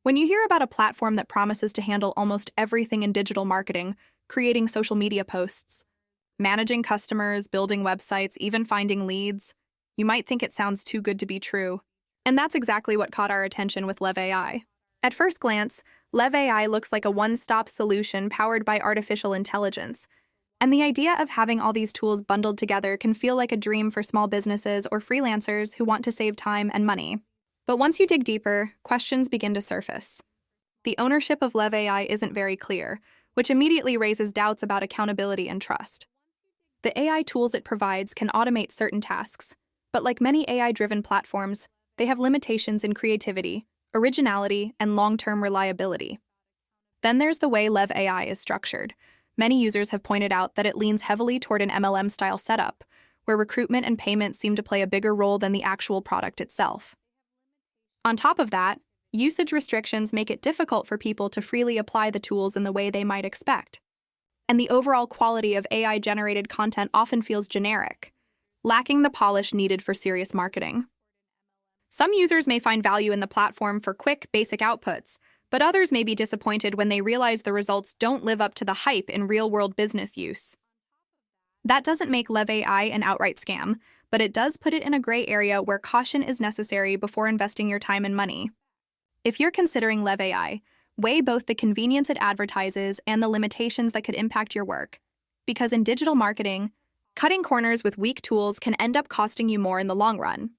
When you hear about a platform that promises to handle almost everything in digital marketing, creating social media posts, managing customers, building websites, even finding leads, you might think it sounds too good to be true. And that's exactly what caught our attention with LevAI. At first glance, LevAI looks like a one-stop solution powered by artificial intelligence. And the idea of having all these tools bundled together can feel like a dream for small businesses or freelancers who want to save time and money. But once you dig deeper, questions begin to surface. The ownership of LevAI isn't very clear, which immediately raises doubts about accountability and trust. The AI tools it provides can automate certain tasks, but like many AI-driven platforms, they have limitations in creativity, originality, and long-term reliability. Then there's the way LevAI is structured. Many users have pointed out that it leans heavily toward an MLM-style setup, where recruitment and payment seem to play a bigger role than the actual product itself. On top of that, usage restrictions make it difficult for people to freely apply the tools in the way they might expect. And the overall quality of AI-generated content often feels generic, lacking the polish needed for serious marketing. Some users may find value in the platform for quick, basic outputs, but others may be disappointed when they realize the results don't live up to the hype in real-world business use. That doesn't make LevAI an outright scam, but it does put it in a gray area where caution is necessary before investing your time and money. If you're considering LevAI, weigh both the convenience it advertises and the limitations that could impact your work. Because in digital marketing, cutting corners with weak tools can end up costing you more in the long run.